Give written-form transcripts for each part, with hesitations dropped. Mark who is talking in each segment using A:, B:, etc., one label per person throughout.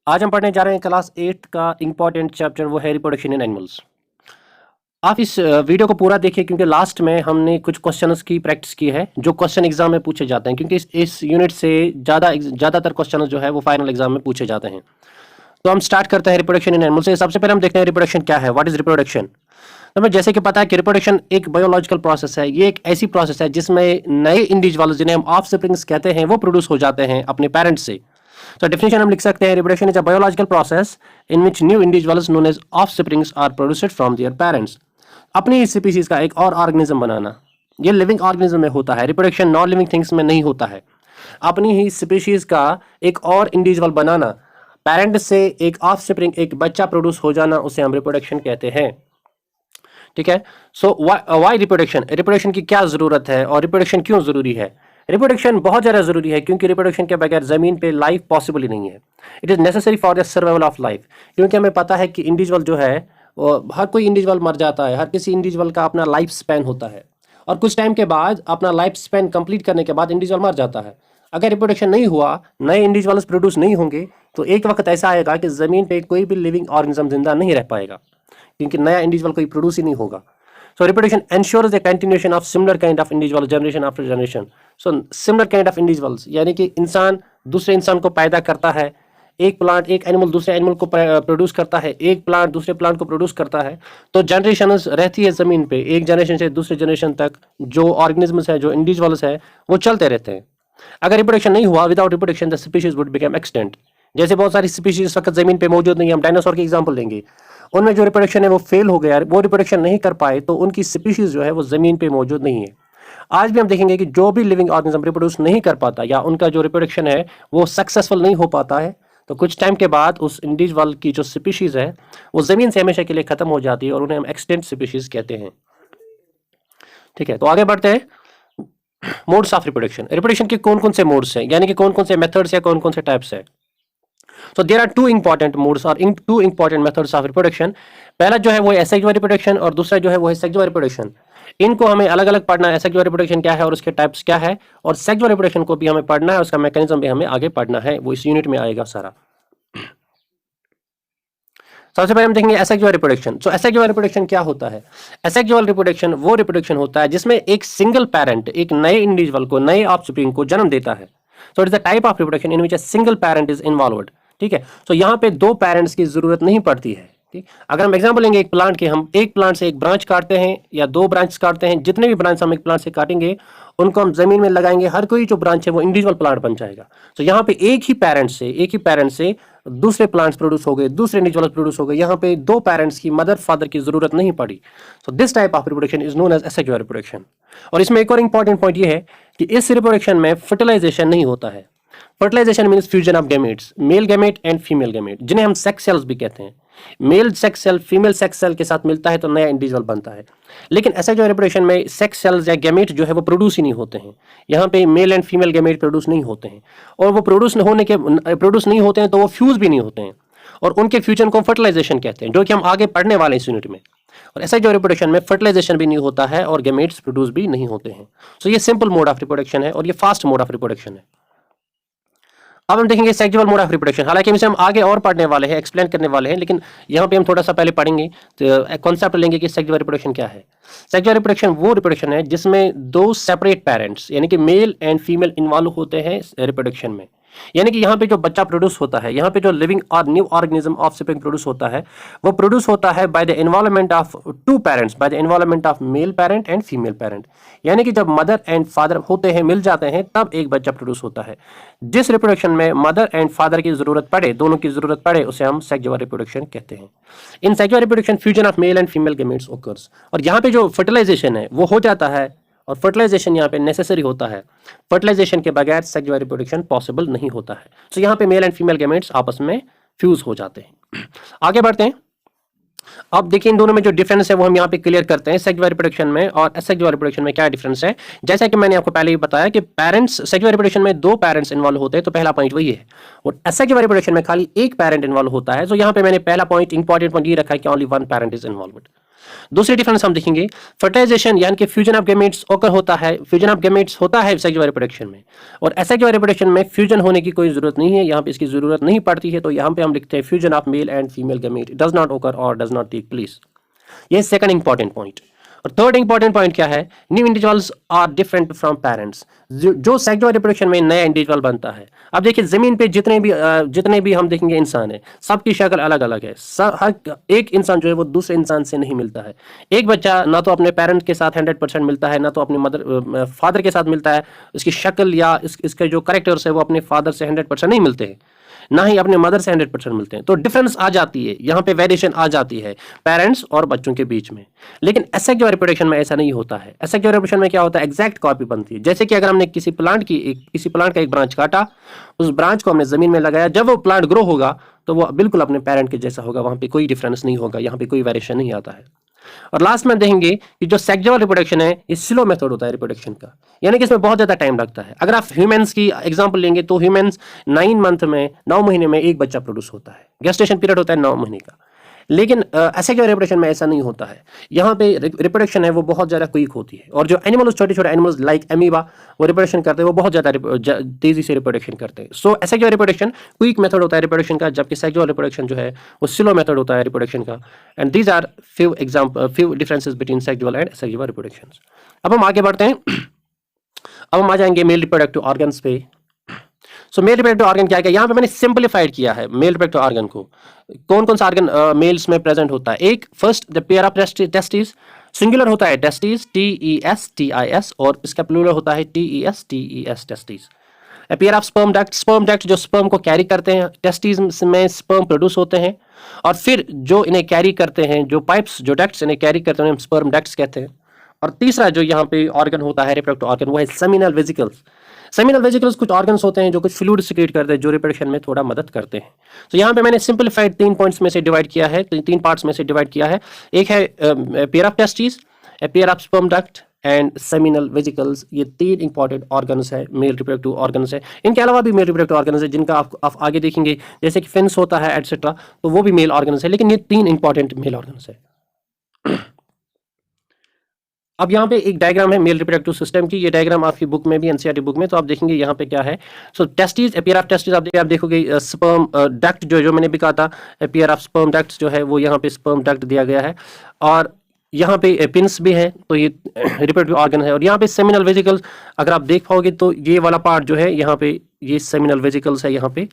A: आज हम पढ़ने जा रहे हैं क्लास 8 का इम्पॉर्टेंट चैप्टर, वो है रिप्रोडक्शन इन एनिमल्स। आप इस वीडियो को पूरा देखिए क्योंकि लास्ट में हमने कुछ क्वेश्चंस की प्रैक्टिस की है जो क्वेश्चन एग्जाम में पूछे जाते हैं, क्योंकि इस यूनिट से ज़्यादातर क्वेश्चन जो है वो फाइनल एग्जाम में पूछे जाते हैं। तो हम स्टार्ट करते हैं रिप्रोडक्शन इन एनिमल्स से। सबसे पहले हम देखते हैं रिप्रोडक्शन क्या है, व्हाट इज रिप्रोडक्शन। तो हमें जैसे कि पता है कि रिप्रोडक्शन एक बायोलॉजिकल प्रोसेस है। ये एक ऐसी प्रोसेस है जिसमें नए इंडिविजुअल जिन्हें हम ऑफस्प्रिंग्स कहते हैं वो प्रोड्यूस हो जाते हैं अपने पेरेंट्स से। तो डेफिनेशन हम लिख सकते हैं, reproduction is a biological process in which new individuals known as offsprings are produced from their parents. अपनी स्पीशीज का एक और ऑर्गेनिज्म बनाना, ये लिविंग ऑर्गेनिज्म में होता है, रिप्रोडक्शन नॉन लिविंग थिंग्स में नहीं होता है। अपनी ही स्पीशीज का एक और इंडिविजुअल बनाना, पेरेंट से एक ऑफस्प्रिंग, एक बच्चा प्रोड्यूस हो जाना, उसे हम रिप्रोडक्शन कहते हैं। ठीक है। सो व्हाई रिप्रोडक्शन, रिप्रोडक्शन की क्या जरूरत है और रिप्रोडक्शन क्यों जरूरी है। रिप्रोडक्शन बहुत ज़्यादा जरूरी है क्योंकि रिप्रोडक्शन के बगैर ज़मीन पे लाइफ पॉसिबल ही नहीं है। It is necessary for the survival of life, क्योंकि हमें पता है कि इंडिविजुअल जो है, हर कोई इंडिविजुअल मर जाता है, हर किसी इंडिविजुअल का अपना लाइफ स्पैन होता है और कुछ टाइम के बाद अपना लाइफ स्पैन कंप्लीट करने के बाद इंडिविजुअल मर जाता है। अगर रिप्रोडक्शन नहीं हुआ, नए इंडिविजुअल्स प्रोड्यूस नहीं होंगे, तो एक वक्त ऐसा आएगा कि ज़मीन पे कोई भी लिविंग ऑर्गेनिज्म जिंदा नहीं रह पाएगा, क्योंकि नया इंडिविजुअल कोई प्रोड्यूस ही नहीं होगा। So reproduction ensures the continuation of similar kind of individual generation after generation. So similar kind of individuals, यानी कि इंसान दूसरे इंसान को पैदा करता है, एक प्लांट एक एनिमल दूसरे एनिमल को प्रोड्यूस करता है, एक प्लांट दूसरे प्लांट को प्रोड्यूस करता है, तो जनरेशन रहती है ज़मीन पे, एक जनरेशन से दूसरे जनरेशन तक जो ऑर्गेनिजम्स है, जो इंडिविजुअल्स है, वो चलते रहते हैं। अगर रिप्रोडक्शन नहीं हुआ, without reproduction the species would become extinct. जैसे बहुत सारी स्पीशीज इस वक्त ज़मीन पे मौजूद नहीं है, हम डायनासोर की एग्जाम्पल लेंगे, उनमें जो रिप्रोडक्शन है वो फेल हो गया, वो रिप्रोडक्शन नहीं कर पाए, तो उनकी स्पीशीज जो है वो ज़मीन पे मौजूद नहीं है। आज भी हम देखेंगे कि जो भी लिविंग ऑर्गेनिज्म रिप्रोड्यूस नहीं कर पाता या उनका जो रिप्रोडक्शन है वो सक्सेसफुल नहीं हो पाता है, तो कुछ टाइम के बाद उस इंडिविजुअल की जो स्पीशीज है वो ज़मीन से हमेशा के लिए ख़त्म हो जाती है और उन्हें हम एक्सटेंट स्पीशीज कहते हैं। ठीक है, तो आगे बढ़ते हैं। मोड्स ऑफ रिप्रोडक्शन, रिप्रोडक्शन के कौन कौन से मोड्स हैं, यानी कि कौन कौन से मेथड्स या कौन कौन से टाइप्स है। So there are two important modes or two important methods of reproduction. पहला जो है वो asexual reproduction और दूसरा जो है वो है sexual reproduction। इनको हमें अलग अलग पढ़ना है, asexual reproduction क्या है और उसके टाइप्स क्या है, और sexual reproduction को भी हमें पढ़ना है, उसका मैकेनिज्म भी हमें आगे पढ़ना है, वो इस यूनिट में आएगा सारा। सबसे पहले हम देखेंगे asexual reproduction। So asexual reproduction क्या होता है। asexual reproduction वो रिप्रोडक्शन होता है जिसमें एक सिंगल पेरेंट एक नए इंडिविजुअल को, नए ऑफस्प्रिंग को जन्म देता है। So it is a type of reproduction in which a single parent is involved। ठीक है, तो यहाँ पे दो पेरेंट्स की जरूरत नहीं पड़ती है। ठीक, अगर हम एग्जांपल लेंगे एक प्लांट के, हम एक प्लांट से एक ब्रांच काटते हैं या दो ब्रांच काटते हैं, जितने भी ब्रांच हम एक प्लांट से काटेंगे उनको हम जमीन में लगाएंगे, हर कोई जो ब्रांच है वो इंडिविजुअल प्लांट बन जाएगा। तो यहाँ पे एक ही पेरेंट से दूसरे प्लांट्स प्रोड्यूस हो गए, दूसरे इंडिविजुअल प्रोड्यूस हो गए, यहाँ पे दो पेरेंट्स की, मदर फादर की जरूरत नहीं पड़ी। So this type of reproduction is known as asexual reproduction. और इसमें एक और इंपॉर्टेंट पॉइंट ये है कि इस रिप्रोडक्शन में फर्टिलाइजेशन नहीं होता है। Fertilisation means fusion of gametes, male gamete and female gamete, जिन्हें हम सेक्स सेल्स भी कहते हैं। Male sex cell female sex cell के साथ मिलता है तो नया इंडिविजुअल बनता है। लेकिन ऐसा जो रिप्रोडक्शन में सेक्स सेल्स या गैमेट जो है वो प्रोड्यूस ही नहीं होते हैं। यहाँ पे mail and female gamete produce नहीं होते हैं, और वो प्रोड्यूस नहीं होते हैं तो वो फ्यूज भी नहीं होते हैं, और उनके फ्यूजन को फर्टिलाइजेशन कहते हैं, जो कि हम आगे पढ़ने वाले हैं इस यूनिट में। और ऐसा जो रिप्रोडक्शन में फर्टिलाइजेशन भी नहीं होता है और गैमेट्स प्रोड्यूस भी नहीं होते हैं। सो ये सिंपल मोड ऑफ रिप्रोडक्शन है और ये फास्ट मोड ऑफ रिप्रोडक्शन है। अब हम देखेंगे सेक्सुअल मोड ऑफ रिप्रोडक्शन। हालांकि इसे हम आगे और पढ़ने वाले हैं, एक्सप्लेन करने वाले हैं, लेकिन यहाँ पे हम थोड़ा सा पहले पढ़ेंगे, तो कॉन्सेप्ट लेंगे कि सेक्सुअल रिप्रोडक्शन क्या है। सेक्सुअल रिप्रोडक्शन वो रिप्रोडक्शन है जिसमें दो सेपरेट पेरेंट्स यानी कि मेल एंड फीमेल इन्वॉल्व होते हैं रिप्रोडक्शन में। यानी कि यहाँ पे जो बच्चा प्रोड्यूस होता है, यहाँ पे जो लिविंग और न्यू ऑर्गेनिज्म ऑफस्प्रिंग प्रोड्यूस होता है, वो प्रोड्यूस होता है by the involvement of two parents, by the involvement of male parent and female parent. यानी कि जब मदर एंड फादर होते हैं, मिल जाते हैं, तब एक बच्चा प्रोड्यूस होता है। जिस रिप्रोडक्शन में मदर एंड फादर की जरूरत पड़े, दोनों की जरूरत पड़े, उसे हम सेक्सुअल रिप्रोडक्शन कहते हैं। In sexual reproduction fusion of male and female gametes occurs, और यहाँ पे जो फर्टिलाइजेशन है वो हो जाता है, और फर्टिलाइजेशन यहाँ पे नेसेसरी होता है। फर्टिलाइजेशन के बगैर सेक्सुअल रिप्रोडक्शन पॉसिबल नहीं होता है। तो यहाँ पे मेल एंड फीमेल गैमेट्स आपस में फ्यूज हो जाते हैं। आगे बढ़ते हैं। अब देखिए इन दोनों में जो डिफरेंस है वो हम यहाँ पे क्लियर करते हैं। सेक्सुअल रिप्रोडक्शन में और असेक्सुअल रिप्रोडक्शन में क्या डिफरेंस है। जैसा कि मैंने आपको पहले ही बताया कि पेरेंट्स, सेक्सुअल रिप्रोडक्शन में दो पेरेंट्स इन्वॉल्व होते हैं, तो पहला पॉइंट वही है, और असेक्सुअल रिप्रोडक्शन में खाली एक पेरेंट इन्वॉल्व होता है। तो यहाँ पे मैंने पहला पॉइंट, इंपॉर्टेंट पॉइंट ये रखा है कि only one parent is involved. दूसरी डिफरेंस हम देखेंगे, फर्टिलाइजेशन यानी कि फ्यूजन ऑफ गैमेट्स ओकर होता है, फ्यूजन ऑफ गैमेट्स होता है सेक्सुअल रिप्रोडक्शन में, और एसेक्सुअल रिप्रोडक्शन में फ्यूजन होने की कोई जरूरत नहीं है, यहाँ पे इसकी जरूरत नहीं पड़ती है। तो यहाँ पे हम लिखते हैं fusion of male and female gamete does not occur और डज नॉट टेक प्लेस। ये सेकंड इंपॉर्टेंट पॉइंट। और थर्ड इंपॉर्टेंट पॉइंट क्या है, new individuals are different from parents. जो सेक्सुअल रिप्रोडक्शन में नया इंडिविजुअल बनता है, अब देखिए जमीन पे जितने भी हम देखेंगे इंसान है, सबकी शक्ल अलग अलग है। हर एक इंसान जो है वो दूसरे इंसान से नहीं मिलता है। एक बच्चा ना तो अपने पेरेंट के साथ 100% मिलता है, ना तो अपने फादर के साथ मिलता है। इसकी शक्ल या इसके जो कैरेक्टर्स है वो अपने फादर से 100% नहीं मिलते हैं, ना ही अपने मदर से 100% मिलते हैं। तो डिफरेंस आ जाती है, यहाँ पे वेरिएशन आ जाती है पेरेंट्स और बच्चों के बीच में। लेकिन एसेक्सुअल रिप्रोडक्शन में ऐसा नहीं होता है। एसेक्सुअल रिप्रोडक्शन में क्या होता है, एग्जैक्ट कॉपी बनती है। जैसे कि अगर हमने किसी प्लांट का एक ब्रांच काटा, उस ब्रांच को हमने जमीन में लगाया, जब वो प्लांट ग्रो होगा तो वो बिल्कुल अपने पेरेंट के जैसा होगा, वहां पे कोई डिफरेंस नहीं होगा, यहाँ पे कोई वेरिएशन नहीं आता है। और लास्ट में देखेंगे कि जो सेक्सुअल रिप्रोडक्शन है ये स्लो मेथड होता है रिप्रोडक्शन का, यानी कि इसमें बहुत ज्यादा टाइम लगता है। अगर आप ह्यूमंस की एग्जांपल लेंगे तो ह्यूमंस 9 महीने में एक बच्चा प्रोड्यूस होता है, गेस्टेशन पीरियड होता है 9 महीने का। लेकिन एसेक्सुअल रिप्रोडक्शन में ऐसा नहीं होता है। यहाँ पे रिप्रोडक्शन है वो बहुत ज्यादा क्विक होती है, और जो एनिमल्स छोटे छोटे एनिमल्स लाइक एमीबा वो रिप्रोडक्शन करते हैं, वो बहुत ज्यादा तेजी से रिप्रोडक्शन करते हैं। सो एसेक्सुअल रिप्रोडक्शन क्विक मेथड होता है रिप्रोडक्शन का, जबकि सेक्सुअल रिप्रोडक्शन जो है वो स्लो मेथड होता है रिप्रोडक्शन का। And these are few differences between sexual and asexual reproduction. अब हम आगे बढ़ते हैं, अब हम आ जाएंगे मेल रिप्रोडक्टिव ऑर्गन्स पे। सो मेल रिप्रोडक्टिव ऑर्गन क्या है, यहाँ पे मैंने सिंपलीफाइड किया है मेल रिप्रोडक्टिव ऑर्गन को। कौन कौन सा ऑर्गन मेल्स में प्रेजेंट होता है। एक first the pair of testis, singular होता है टेस्टिस TESTIS, और इसका प्लूरल होता है TES testis. A pair of sperm duct जो स्पर्म को कैरी करते हैं, टेस्टिस में स्पर्म प्रोड्यूस होते हैं, और फिर जो इन्हें कैरी करते हैं, जो पाइप्स जो डक्ट्स इन्हें कैरी करते हैं, स्पर्म डक्ट्स कहते हैं। और तीसरा जो यहाँ पे ऑर्गन होता है रिप्रोडक्टिव ऑर्गन, वो है सेमिनल वेसिकल्स। सेमिनल वेसिकल्स कुछ ऑर्गन्स होते हैं जो कुछ फ्लूइड सिक्रेट करते हैं, जो रिप्रोडक्शन में थोड़ा मदद करते हैं। तो यहाँ पे मैंने सिंपलीफाइड 3 पॉइंट्स में से डिवाइड किया है, 3 पार्ट्स में से डिवाइड किया है। एक है pair of testis, a pair of sperm duct and seminal vesicles. ये 3 इंपॉर्टेंट ऑर्गन्स है, मेल रिप्रोडक्टिव ऑर्गन्स है। इनके अलावा भी मेल रिप्रोडक्टिव ऑर्गन्स है जिनका आप आगे देखेंगे, जैसे कि फिन्स होता है एटसेट्रा, तो वो भी मेल ऑर्गन्स है, लेकिन ये 3 इंपॉर्टेंट मेल ऑर्गन्स है। अब यहाँ पे एक डायग्राम है मेल रिप्रोडक्टिव सिस्टम की। ये डायग्राम आपकी बुक में भी, एनसीईआरटी बुक में, तो आप देखेंगे यहाँ पे क्या है। So testis, a pair of testis, आप देखोगे स्पर्म डक्ट जो मैंने भी कहा था, a pair of sperm ducts जो है वो यहाँ पे स्पर्म डक्ट दिया गया है, और यहाँ पे पिंस भी है, तो ये रिप्रोडक्टिव ऑर्गन है। और यहाँ पे सेमिनल वेसिकल्स अगर आप देख पाओगे तो ये वाला पार्ट जो है यहाँ पे ये सेमिनल वेसिकल्स है यहाँ पे।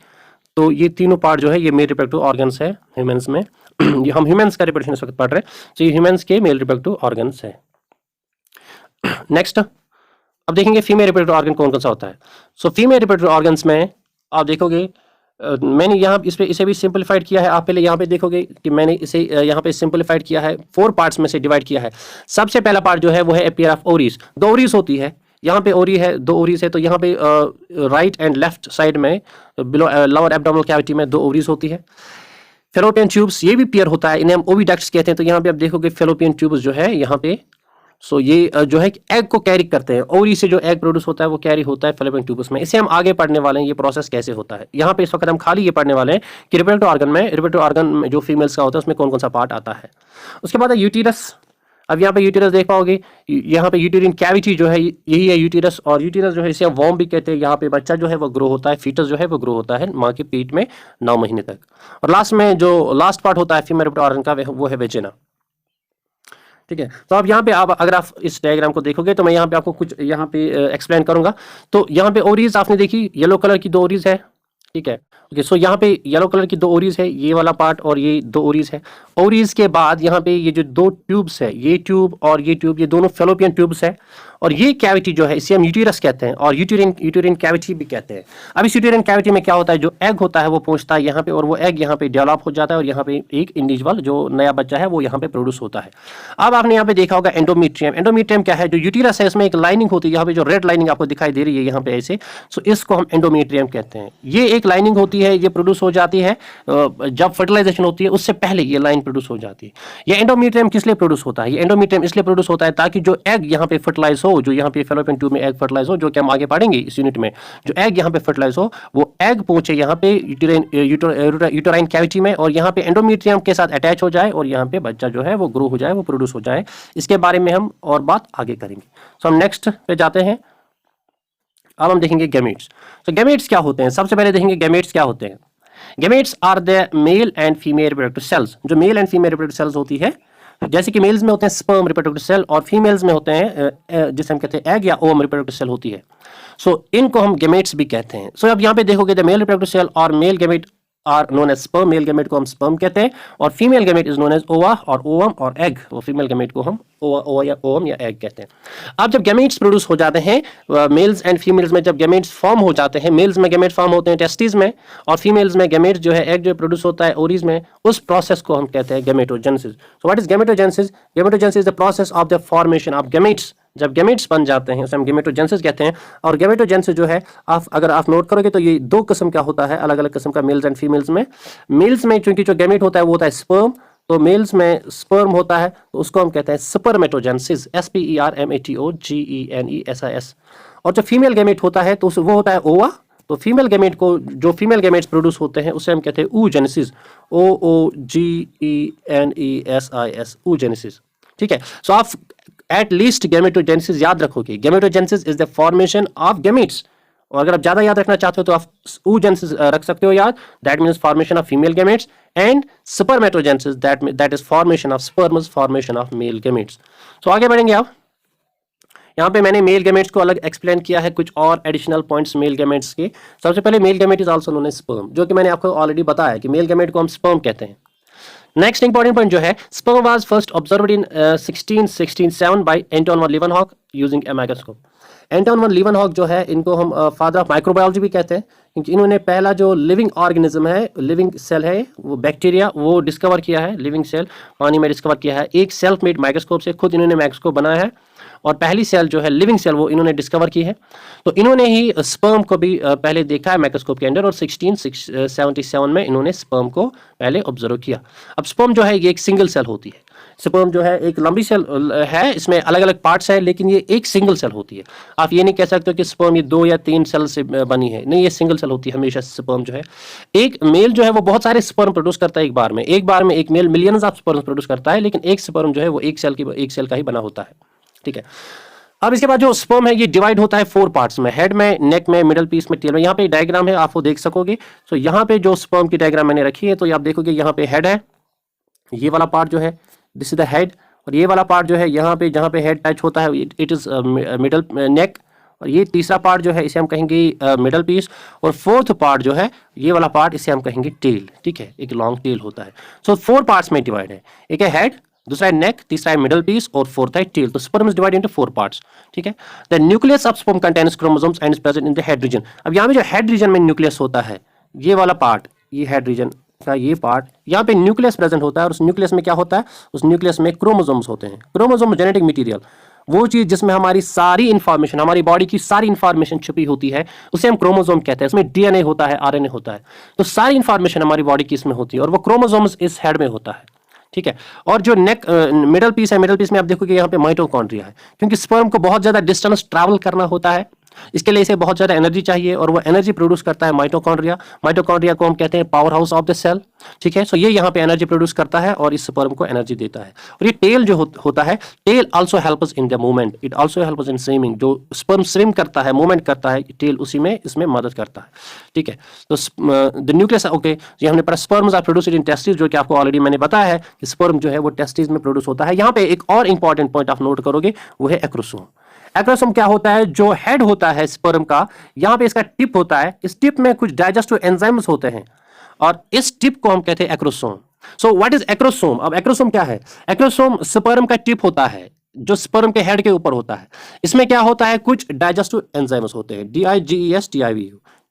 A: तो ये तीनों पार्ट जो है ये मेल रिप्रोडक्टिव ऑर्गन्स है ह्यूमंस में। ये हम ह्यूमंस का रिप्रोडक्शन इस वक्त पढ़ रहे हैं, तो ये ह्यूमंस के मेल रिप्रोडक्टिव ऑर्गन्स है। नेक्स्ट अब देखेंगे फीमेल रिप्रोडक्टिव ऑर्गन कौन कौन सा होता है। सो फीमेल रिप्रोडक्टिव ऑर्गन्स में आप देखोगे, मैंने यहाँ इसे भी सिंपलीफाइड किया है। आप पहले यहाँ पे देखोगे कि मैंने इसे यहाँ पे सिंपलीफाइड किया है, 4 पार्ट्स में से डिवाइड किया है। सबसे पहला पार्ट जो है वो है पेयर ऑफ ओरीज। 2 ओरीज होती है, यहाँ पे ओरी है, 2 ओरीज है, तो यहाँ पे राइट एंड लेफ्ट साइड में बिलो लोअर एब्डोमिनल कैविटी में 2 ओरीज होती है। फेलोपियन ट्यूब्स ये भी पेयर होता है, इन्हें हम ओविडक्ट्स कहते हैं। तो यहाँ पे आप देखोगे फेलोपियन ट्यूब्स जो है यहाँ पे, सो ये जो है एग को कैरी करते हैं, ओवरी से जो एग प्रोड्यूस होता है वो कैरी होता है फेलोपियन ट्यूब्स में। इसे हम आगे पढ़ने वाले हैं, ये प्रोसेस कैसे होता है। यहाँ पे इस वक्त हम खाली ये पढ़ने वाले हैं कि रिप्रोडक्टिव ऑर्गन में जो फीमेल्स का होता है उसमें कौन कौन सा पार्ट आता है। उसके बाद है यूटेरस। अब यहाँ पे यूटेरस देख पाओगे, यहाँ पे यूटेरिन कैविटी जो है यही है यूटेरस, और यूटेरस जो है इसे हम वॉर्म भी कहते हैं। यहाँ पे बच्चा जो है वो ग्रो होता है, फीटस जो है वो ग्रो होता है माँ के पेट में 9 महीने तक। और लास्ट में जो लास्ट पार्ट होता है फीमेल रिप्रोडक्टिव ऑर्गन का वो है वेजिना। ठीक है, तो अब यहाँ पे आप अगर आप इस डायग्राम को देखोगे तो मैं यहाँ पे आपको कुछ यहाँ पे एक्सप्लेन करूंगा। तो यहाँ पे ओरीज आपने देखी, येलो कलर की 2 ओरीज है, ठीक है। ओके, सो यहाँ पे येलो कलर की 2 ओरीज है, ये वाला पार्ट और ये 2 ओरीज है। ओरीज के बाद यहाँ पे ये जो 2 ट्यूब्स है, ये ट्यूब और ये ट्यूब, ये दोनों फेलोपियन ट्यूब्स है। और ये कैविटी जो है इसे हम यूटेरस कहते हैं, और यूटेरिन कैविटी भी कहते हैं। अब इस यूटेरिन कैविटी में क्या होता है, जो एग होता है वो पहुंचता है यहाँ पे, और वो एग यहाँ पे डेवलप हो जाता है, और यहाँ पे एक इंडिविजुअल जो नया बच्चा है वो यहाँ पे प्रोड्यूस होता है। अब आपने यहाँ पे देखा होगा एंडोमेट्रियम। एंडोमेट्रियम क्या है, जो यूटेरस है इसमें एक लाइनिंग होती है, यहाँ पे जो रेड लाइनिंग आपको दिखाई दे रही है यहाँ पे ऐसे, सो इसको हम एंडोमेट्रियम कहते हैं। ये एक लाइनिंग होती है, ये प्रोड्यूस हो जाती है जब फर्टिलाइजेशन होती है, उससे पहले ये लाइन प्रोड्यूस हो जाती है। ये एंडोमेट्रियम किस लिए प्रोड्यूस होता है, ये एंडोमेट्रियम इसलिए प्रोड्यूस होता है ताकि जो एग यहाँ पे फर्टिलाइज हो हो, जो यहाँ पे फैलोपियन ट्यूब में एग फर्टिलाइज हो, जो कि हम आगे पढ़ेंगे इस यूनिट में, जो एग यहाँ पे फर्टिलाइज हो, वो एग पहुंचे यहाँ पे यूटेराइन कैविटी में और यहाँ पे एंडोमेट्रियम के साथ अटैच हो जाए और यहाँ पे बच्चा जो है वो ग्रो हो जाए, वो प्रोड्यूस हो जाए। इसके बारे में हम और बात आगे करेंगे। सो हम नेक्स्ट पे जाते हैं। अब हम देखेंगे गैमेट्स। तो गैमेट्स क्या होते हैं, सबसे पहले देखेंगे गैमेट्स क्या होते हैं। Gametes are the male and female reproductive cells. जो male and female reproductive cells होती है, जैसे कि मेल्स में होते हैं स्पर्म रिप्रोडक्टिव सेल और फीमेल्स में होते हैं जिसे हम कहते हैं एग या ओवम रिप्रोडक्टिव सेल होती है। सो इनको हम गैमेट्स भी कहते हैं। सो अब यहाँ पे देखोगे द मेल रिप्रोडक्टिव सेल और male gamete are known as sperm. Male gamete को हम स्पर्म कहते हैं और female gamete is known as ova और ओवम और एग, और फीमेल गैमेट को हम ओवा या ओवम या एग कहते हैं। अब जब गैमेट्स प्रोड्यूस हो जाते हैं मेल्स एंड फीमेल्स में, जब गैमेट्स फॉर्म हो जाते हैं, मेल्स में गैमेट फॉर्म होते हैं टेस्टिस में और फीमेल्स में गैमेट जो है एग जो प्रोड्यूस होता है ओरीज में, उस प्रोसेस को हम कहते हैं gametogenesis. So what is gametogenesis? Gametogenesis is the process of the formation of gametes. जब गैमेट्स बन जाते हैं उसे हम गैमेटोजेनेसिस कहते हैं। और गैमेटोजेनेसिस जो है अगर आप नोट करोगे तो ये दो किस्म का होता है, अलग अलग किस्म का, मेल्स एंड फीमेल्स में। मेल्स में चूंकि जो गैमेट होता है वो होता है स्पर्म, तो मेल्स में स्पर्म होता है तो उसको हम कहते हैं स्पर्मेटोजेनेसिस, SPERMATOGENESIS। और जो फीमेल गैमेट होता है तो वो होता है ओवा। तो फीमेल गैमेट को, जो फीमेल गैमेट्स प्रोड्यूस होते हैं उसे हम कहते हैं oogenesis, OOGENESIS, oogenesis। ठीक है। सो आप एट लीस्ट गैमेटोजेनेसिस याद रखोगे। Gametogenesis is the formation of gametes, और अगर आप ज्यादा याद रखना चाहते हो तो आप oogenesis रख सकते हो याद, that means formation of female gametes, and spermatogenesis that is formation of sperms, formation of male gametes. So आगे बढ़ेंगे आप। यहाँ पे मैंने मेल गैमेट्स को अलग एक्सप्लेन किया है, कुछ और एडिशनल पॉइंट्स मेल गैमेट्स के। सबसे पहले male gamete is also known as sperm, जो कि मैंने आपको ऑलरेडी बताया कि मेल गैमेट को हम स्पर्म कहते हैं। नेक्स्ट इंपॉर्टेंट पॉइंट जो है, sperm was first observed in 1667 by Anton van Leeuwenhoek using a microscope. Anton van Leeuwenhoek जो है, इनको हम फादर ऑफ माइक्रोबायोलॉजी भी कहते हैं, क्योंकि इन्होंने पहला जो लिविंग ऑर्गेनिज्म है, लिविंग सेल है, वो बैक्टीरिया, वो डिस्कवर किया है। लिविंग सेल पानी में डिस्कवर किया है एक सेल्फ मेड माइक्रोस्कोप से, खुद इन्होंने माइक्रोस्कोप बनाया है और पहली सेल जो है लिविंग सेल वो इन्होंने डिस्कवर की है। तो इन्होंने ही स्पर्म को भी पहले देखा है माइक्रोस्कोप के अंदर, और 1677 में इन्होंने स्पर्म को पहले ऑब्जर्व किया। अब स्पर्म जो है ये एक सिंगल सेल होती है। स्पर्म जो है एक लंबी सेल है, इसमें अलग अलग पार्ट्स है, लेकिन ये एक सिंगल सेल होती है। आप ये नहीं कह सकते कि स्पर्म ये 2 या 3 सेल से बनी है, नहीं, ये सिंगल सेल होती है हमेशा। स्पर्म जो है, एक मेल जो है वो बहुत सारे स्पर्म प्रोड्यूस करता है एक बार में एक male millions of sperm produce करता है, लेकिन एक स्पर्म जो है वो एक सेल का ही बना होता है। ठीक है। अब इसके बाद जो स्पर्म है ये डिवाइड होता है 4 पार्ट्स में, हेड में, नेक में, मिडल पीस में, टेल में। यहाँ पे डायग्राम है, आप वो देख सकोगे। सो यहाँ पे जो स्पर्म की डायग्राम मैंने रखी है, तो आप देखोगे यहाँ पे हेड है, ये वाला पार्ट जो है दिस इज द हेड, और ये वाला पार्ट जो है यहाँ पे जहाँ पे हेड टच होता है इट इज मिडल नेक, और ये तीसरा पार्ट जो है इसे हम कहेंगे मिडल पीस, और फोर्थ पार्ट जो है ये वाला पार्ट इसे हम कहेंगे टेल। ठीक है, एक लॉन्ग टेल होता है। सो 4 पार्ट्स में डिवाइड है, एक है हेड, दूसरा है नेक, तीसरा है मिडल पीस और फोर्थ है टेल। तो sperm is divided into 4 parts. ठीक है। The nucleus of sperm contains chromosomes and is present in the head region. अब यहाँ पे जो हेड रीजन में न्यूक्लियस होता है, ये वाला पार्ट, ये हेड रीजन का ये पार्ट, यहाँ पे न्यूक्लियस प्रेजेंट होता है, और उस न्यूक्लियस में क्या होता है, उस न्यूक्लियस में क्रोमोसोम्स होते हैं। क्रोमोसोम जेनेटिक मटेरियल, वो चीज जिसमें हमारी सारी इंफॉर्मेशन, हमारी बॉडी की सारी इंफॉर्मेशन छुपी होती है, उसे हम क्रोमोसोम कहते हैं। इसमें डीएनए होता है, आरएनए होता है, तो सारी इंफॉर्मेशन हमारी बॉडी की इसमें होती है, और वो क्रोमोसोम्स इस हेड में होता है। ठीक है। और जो नेक मिडल पीस है, मिडल पीस में आप देखोगे यहाँ पे माइटोकॉन्ड्रिया है, क्योंकि स्पर्म को बहुत ज्यादा डिस्टेंस ट्रैवल करना होता है, इसके लिए इसे बहुत ज्यादा एनर्जी चाहिए, और वो एनर्जी प्रोड्यूस करता है माइटोकॉन्ड्रिया। माइटोकॉन्ड्रिया को हम कहते हैं powerhouse of the cell. ठीक है। सो ये यहाँ पे एनर्जी प्रोड्यूस करता है और इस स्पर्म को एनर्जी देता है। और ये टेल जो होता है, tail also help us in the movement, it also help us in swimming. जो स्पर्म स्विम करता है, मूवमेंट करता है, टेल उसी में इसमें मदद करता है। ठीक है। तो द न्यूक्लियस, ओके, ये हमने पढ़ा। Sperms are produced in testis, जो कि आपको ऑलरेडी मैंने बताया है कि स्पर्म जो है वो टेस्टिस में प्रोड्यूस होता है। यहाँ पे एक और इंपॉर्टेंट पॉइंट आप नोट करोगे, वो है एक्रोसोम। एक्रोसोम क्या होता है, जो हेड होता है स्पर्म का, यहाँ पे इसका टिप होता है, इस टिप में कुछ डाइजेस्टिव एंजाइम्स होते हैं, और इस टिप को हम कहते हैं acrosome. So what is acrosome? अब एक्रोसोम क्या है? एक्रोसोम स्पर्म का टिप होता है, जो स्पर्म के हेड के ऊपर होता है। इसमें क्या होता है, कुछ डाइजेस्टिव एंजाइम्स होते हैं, DIGES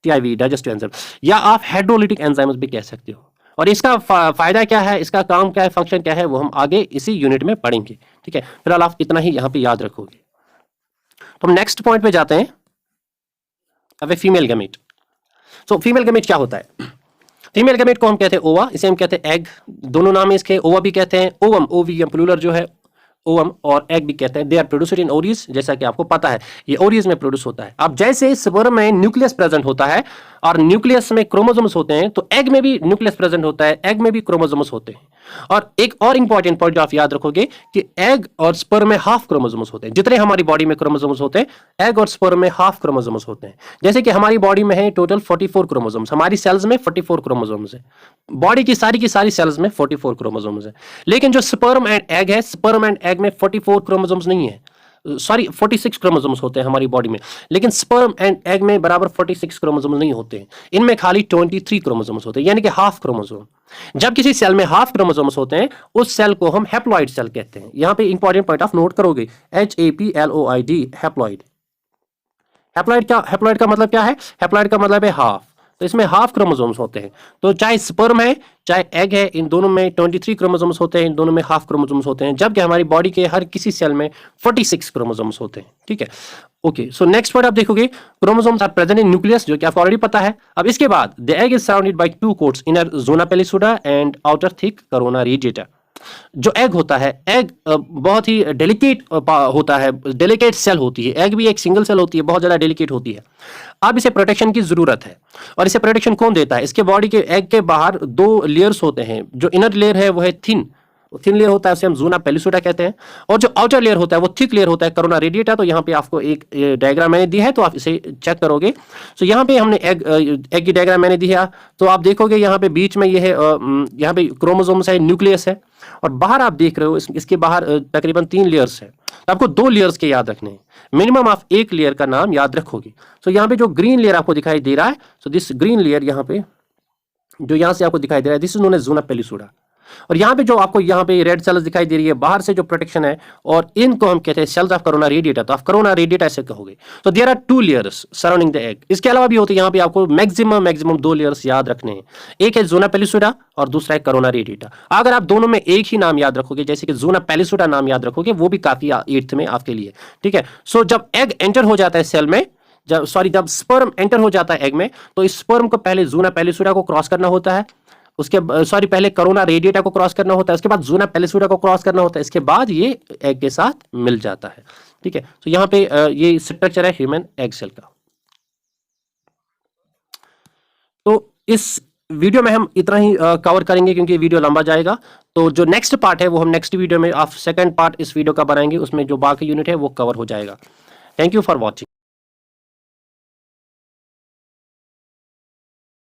A: TIV डाइजेस्टिव एंजाइम, या आप हाइड्रोलिटिक एंजाइम्स भी कह सकते हो। और इसका फायदा क्या है, इसका काम क्या है, फंक्शन क्या है, वो हम आगे इसी यूनिट में पढ़ेंगे। ठीक है। फिलहाल आप इतना ही यहाँ पे याद रखोगे। तो हम नेक्स्ट पॉइंट पे जाते हैं। अब female gamete. So female gamete क्या होता है? फीमेल गैमेट को हम कहते हैं ओवा, इसे हम कहते हैं एग, दोनों नाम है इसके। ओवा भी कहते हैं, ओवम, OVM प्लूरल जो है, ओवम और एग भी कहते हैं, they are produced in ovaries, जैसा कि आपको पता है ये ओवरीज में प्रोड्यूस होता है। अब जैसे स्पर्म में न्यूक्लियस प्रेजेंट होता है और न्यूक्लियस में क्रोमोसोम्स होते हैं, तो एग में भी न्यूक्लियस प्रेजेंट होता है, एग में भी क्रोमोसोम्स होते हैं। और एक और इंपॉर्टेंट पॉइंट आप याद रखोगे कि एग और स्पर्म में हाफ क्रोमोसोम्स होते हैं। जितने हमारी बॉडी में क्रोमोसोम्स होते हैं, एग और स्पर्म में हाफ क्रोमोसोम्स होते हैं। जैसे कि हमारी बॉडी में है टोटल 44 क्रोमोसोम्स, हमारी सेल्स में 44 क्रोमोसोम्स है, बॉडी की सारी सेल्स में 44 क्रोमोसोम्स है। लेकिन जो स्पर्म एंड एग है, स्पर्म एंड एग में 44 क्रोमोसोम्स नहीं है, सॉरी 46 क्रोमोसोम्स होते हैं हमारी बॉडी में, लेकिन स्पर्म एंड एग में बराबर 46 क्रोमोसोम्स नहीं होते हैं। इनमें खाली 23 क्रोमोसोम्स होते हैं, यानी कि हाफ क्रोमोसोम। जब किसी सेल में हाफ क्रोमोसोम्स होते हैं, उस सेल को हम हैप्लॉइड सेल कहते हैं। यहां पे इंपॉर्टेंट पॉइंट ऑफ नोट करोगे, HAPLOID, हैप्लॉइड। हैप्लॉइड का मतलब क्या है? हैप्लॉइड का मतलब है हाफ। तो इसमें हाफ क्रोमोसोम्स होते हैं। तो चाहे स्पर्म है चाहे एग है, इन दोनों में 23 क्रोमोसोम्स होते हैं, इन दोनों में हाफ क्रोमोसोम्स होते हैं, जबकि हमारी बॉडी के हर किसी सेल में 46 क्रोमोसोम्स होते हैं। ठीक है, ओके। सो नेक्स्ट पॉइंट आप देखोगे, chromosomes are present in nucleus, जो कि आपको ऑलरेडी पता है। अब इसके बाद the egg is surrounded by two coats, inner zona pellucida and outer thick corona radiata. जो एग होता है, एग बहुत ही डेलिकेट होता है, डेलिकेट सेल होती है। एग भी एक सिंगल सेल होती है, बहुत ज्यादा डेलिकेट होती है। अब इसे प्रोटेक्शन की जरूरत है, और इसे प्रोटेक्शन कौन देता है? इसके बॉडी के एग के बाहर 2 लेयर्स होते हैं। जो इनर लेयर है वो है थिन लेयर होता है, उसे हम जोना पेलिसुडा कहते हैं, और जो आउटर लेयर होता है वो थिक लेयर होता है, कोरोना रेडिएटा। तो यहाँ पे आपको एक डायग्राम मैंने दी है, तो आप इसे चेक करोगे। तो यहाँ पे हमने एग की डायग्राम मैंने दी है, तो आप देखोगे यहाँ पे बीच में ये है, यहाँ पे क्रोमोसोम्स है, न्यूक्लियस है, और बाहर आप देख रहे हो इसके बाहर तकरीबन 3 लेयर्स है। तो आपको 2 लेयर्स के याद रखने हैं, मिनिमम आप 1 लेयर का नाम याद रखोगे। तो यहाँ पे जो ग्रीन लेयर आपको दिखाई दे रहा है, सो दिस ग्रीन लेयर यहाँ पे जो यहाँ से आपको दिखाई दे रहा है, this is known as zona pellucida. और यहाँ पे जो आपको यहाँ पे रेड सेल्स दिखाई दे रही है, बाहर से जो प्रोटेक्शन है, और इनको हम कहते हैं सेल्स ऑफ कोरोना रेडिएटा। तो आप कोरोना रेडिएटा ऐसे कहोगे। तो there are 2 layers surrounding the egg. इसके अलावा भी होते हैं, यहाँ पे आपको मैक्सिमम 2 लेयर्स याद रखने हैं। एक है जोना पेलिसुडा और दूसरा है कोरोना रेडिएटा। अगर आप दोनों में एक ही नाम याद रखोगे, जैसे कि जोना पेलिसुडा नाम याद रखोगे, वो भी काफी 8th में आपके लिए। ठीक है, सो जब एग एंटर हो जाता है सेल में, जब स्पर्म एंटर हो जाता है एग में, तो इस स्पर्म को पहले जोना पेलिसुडा को क्रॉस करना होता है, पहले कोरोना रेडिएटा को क्रॉस करना होता है, उसके बाद जोना पेलिसुडा को क्रॉस करना होता है, इसके बाद ये एग के साथ मिल जाता है। ठीक है, तो यहाँ पे ये स्ट्रक्चर है ह्यूमन एग सेल का। तो इस वीडियो में हम इतना ही कवर करेंगे, क्योंकि वीडियो लंबा जाएगा। तो जो नेक्स्ट पार्ट है वो हम नेक्स्ट वीडियो में, आप सेकंड पार्ट इस वीडियो का बनाएंगे, उसमें जो बाकी यूनिट है वो कवर हो जाएगा। Thank you for watching.